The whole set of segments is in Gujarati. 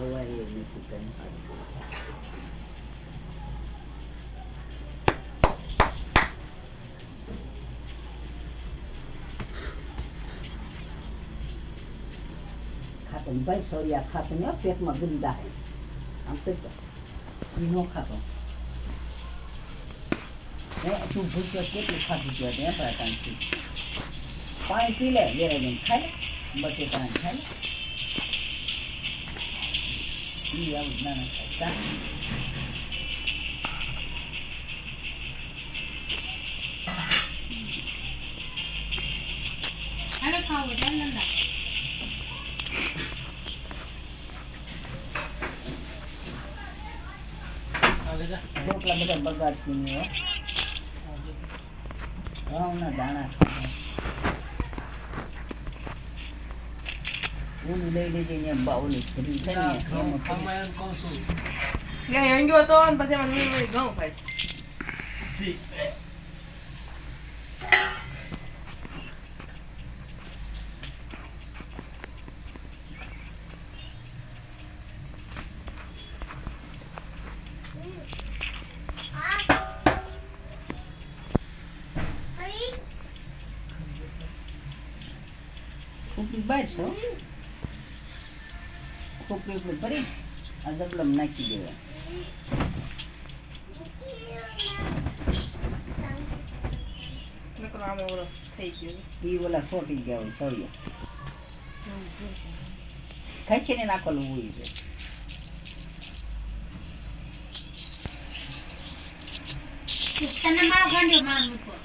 દવા એ નથી કઈ ખાતો ભાઈ સોરિયા ખાતો ને પેટમાં ગંદા હે આમ તો નો ખાતો તું ભૂખ્યો કેટલું ખાધું છે એમ પ્રકારથી પાણી પી લે વેરાઈને ખાય બટેટા ખાય ઈ આવું નાના ખાય હાલો ખાવો નંદા રોટલા બધા બગાડતી નહીં ઘઉંના દાણા ઊન લઈ લેજે અહીંયા બાઉલી ભરી છે ને એમ ગયો તો પછી મને ઘઉં ખાય ખોપરી બારશો ખોપરી ઉપર ભરી આ ડબલામાં નાખી દેવા એ ઓલા સોટી ગયા હોય સળિયા ખેંચીને નાખેલું હોય છે તને મારો ગાંડિયો માર મૂકો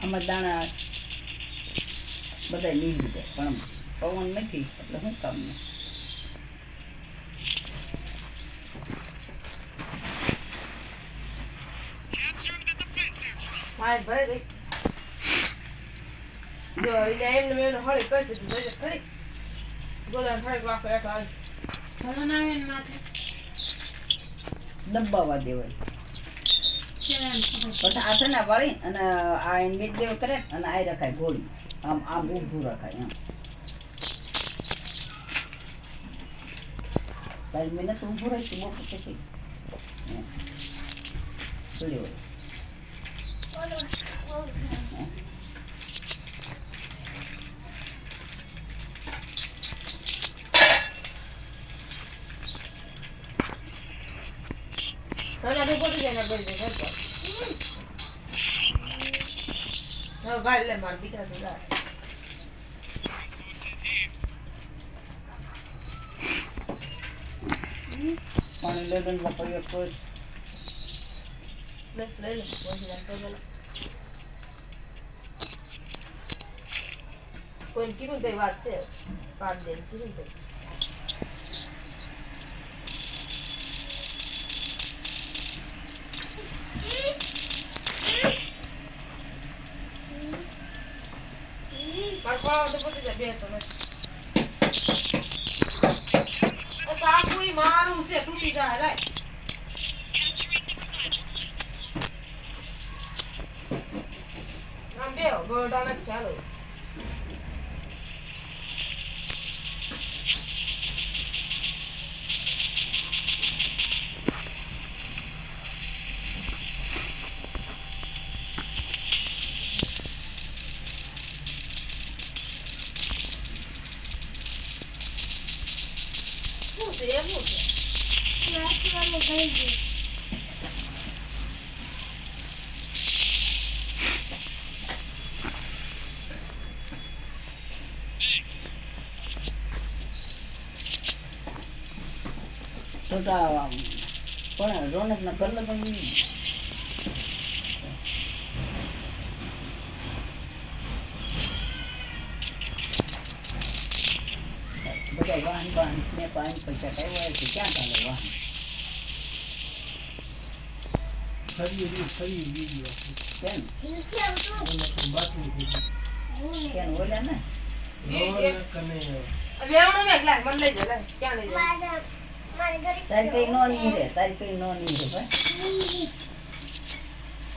આમાં દાણા બધા લીધું છે પણ પવન નથી એટલે શું કામનું મારે ભરે દે જો એટલે એમને મેં હળી કરશે તું ભલે ખરી ગોદાન હળી વાકો એક આવે ચલો ના આવે નાખે દબાવવા દેવાય પછી આ છે ને વળી અને આ એને બે દેવ કરે અને આ રખાય ગોળી આમ આમ ઊભું રખાય એમ તારી મહેનત ઊભું રહી તું બહુ પછી ચડ્યો ના બે પોતે જાય ના બેલ દે ઘર પર ના ગાડી લે માર દીકરા તો જા પાણી લે દન વાપર્યો કોઈ લે લે લે બોલી જા તો બોલ કોઈ કીધું તે વાત છે પાડ દે કીધું તે પાડો તો પોતે જા બે તો નથી ઓ કાકુઈ મારું છે તૂટી જાય લે નામ બેઓ ગોડા ન ચાલો છોટા પણ રોનક ના કલર પણ જાય વાહન વાહન મેં તો આની પૈસા કઈ હોય છે ક્યાં ચાલે વાહન કેમ કેમ ઓલા ને વેવણો મેં ગ્લાસ મને લઈ જા ક્યાં લઈ જા તારી કઈ નો નહીં રે ભાઈ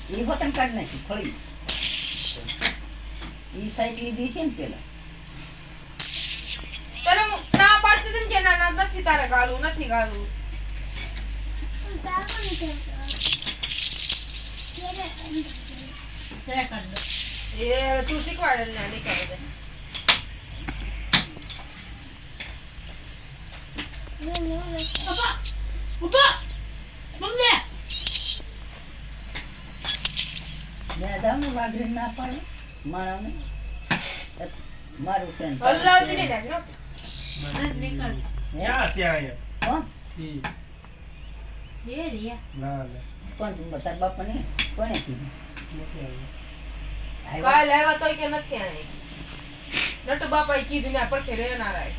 ઈ હોતન કાઢ નાખી ફળી ઈ સાઈડ લીધી છે ને પેલા તને ના પાડતી હતી ને કે ના નથી તારે ગાળું નથી ગાળું એ તું શીખવાડે ને નહીં કરે દે વાઘરી ના પાડે માણસને મારું છે ને હલાવતી નહીં લાગે કોણ તાર બાપા ને કોને કીધું કાલ આવ્યા તોય કે નથી આવી નટુ બાપાએ કીધું ને પડખે રહેનાર આય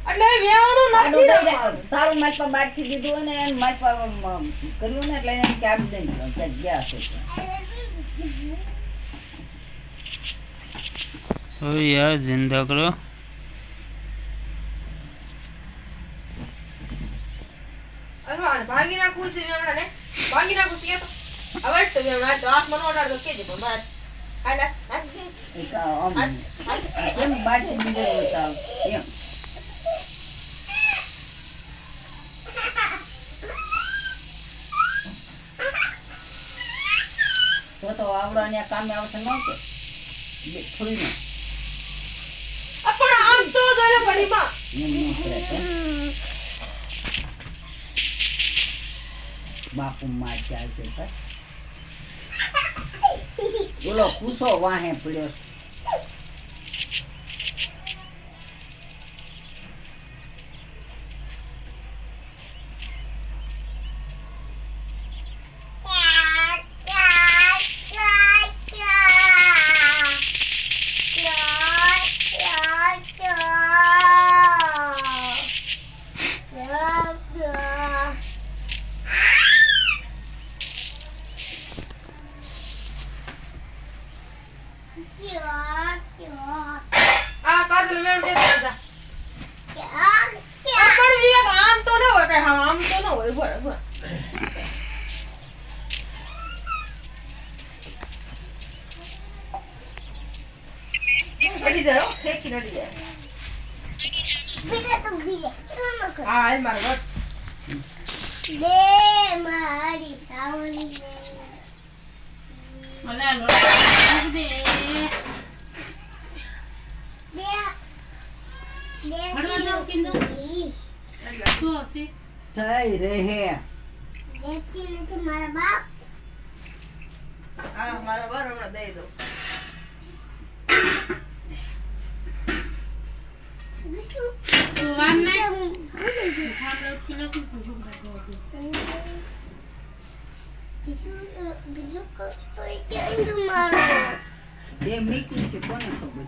એટલે વેવણું નથી તારું મારી પાસે બાર થી દીધું અને મારી પાસે કર્યું ને એટલે એને કે આપી દઈ ગયા હશે ओ यार जिंदा करो અરે ભાગી નાખું છે વેવણા ને ભાગી નાખું છે તો હવે તો વેવણા તો હાથ મને ઓડાડ દો કેજે પણ બાર હાલા એમ બાર થી દીધું હતા એમ તો આવડા ને કામે આવશે ન કે થોડી પણ આમ તો જોડે ઘડીમાં બાપુ માર જાય છે બોલો કૂસો વાહે પડ્યો આ કાજલ વેણ દે જા પણ વિવેક આમ તો ન હોય કે હા આમ તો ન હોય બરાબર નડી જાય ફેંકી નડી જાય હા હાલ મારો વટ દે મારી સાવની મને લોટ દે થઈ રહે મારા બાપ હા મારો બર હમણાં દઈ દો જે મીઠું છે કોને ખબર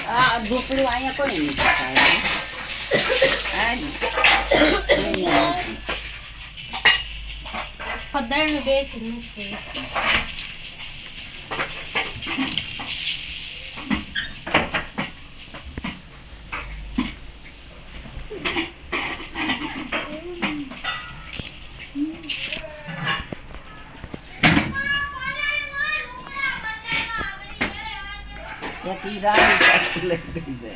આ ઢોકળું અહીંયા કોને પદાર્થ બે છે ઈ રાણી પાસે લઈ ગઈ છે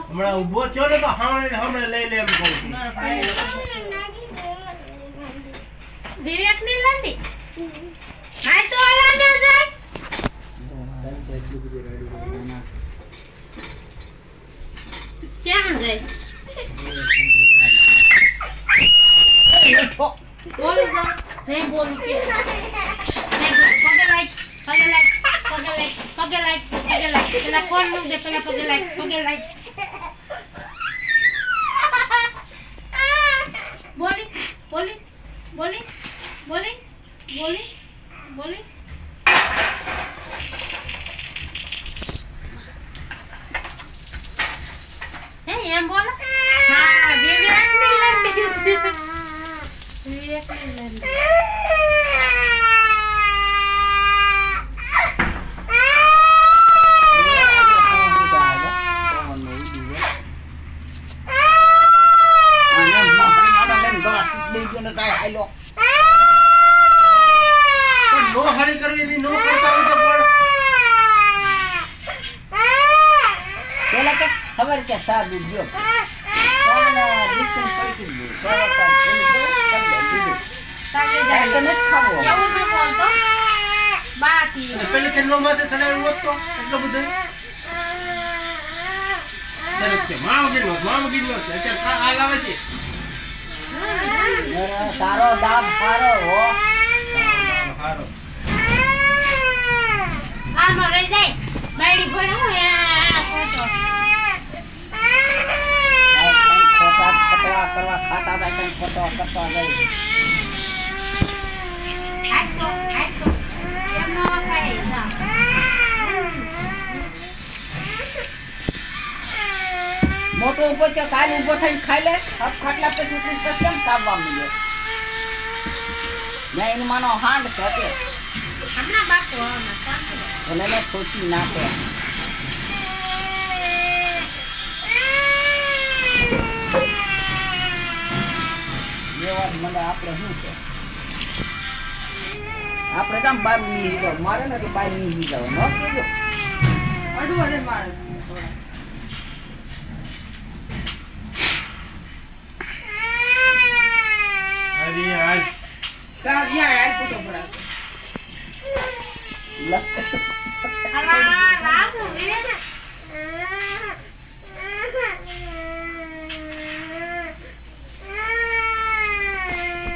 હમણાં ઉભો છો ને તો હમણાં લઈ લે એમ કહું છું. વિવેક ને લંડી હા તો આલા ને જાય ક્યાં જાય બોલો નહીં બોલું કે નહીં બોલું. પગે લાગ પગે લાગ પગે લાગ પગે લાગ પગે લાગ પેલા ફોન મૂક દે પેલા પગે લાગ પગે લાગ બોલી બોલી બોલી બોલી બોલી બોલી હે એમ બોલો હા વિવેકની લંડી વિવેકની લંડી પણ નો હરી કરવી ની નો કરતા હોય તો પણ પેલા કે ખબર કે સાદુ જો પણ દીકરી પડી ગઈ સરકાર પેલી તો કરી દીધું તાકે જાય તો નથી ખાવો એવું ન બોલતો બાસી પેલી કે નો માથે ચડાવ્યું હોત તો એટલો બધો દરેક કે માવ ગીરવો છે અત્યારે આ લાવે છે તારો દાબ સારો હો હારો આમાં રહી જાય બાયડી ભરે હું આ ફોટો ખોટા ખતવા કરવા ખાતા હતા કઈ ખોટો કરતા ગઈ આજ તો એમ ન ખાય ના મોટો ઉભો છે કાલ ઉભો થઈને ખાઈ લે હપ ખાટલા પછી ઉતરી તો કેમ કાપવા મળ્યો ના એનું માનો હાંડ છે એટલે હમણાં બાપુ હમણાં શાંતિ રહે. ભલે ને ખોટી નાખે એ વાત મને આપણે શું છે આપણે તો આમ બાર ની જાવ મારે નથી બાર ની જાવ ન કેજો અડું વધે મારે અરે આજ ચાલ યાર આજ પૂછો પડા હવે આ રાત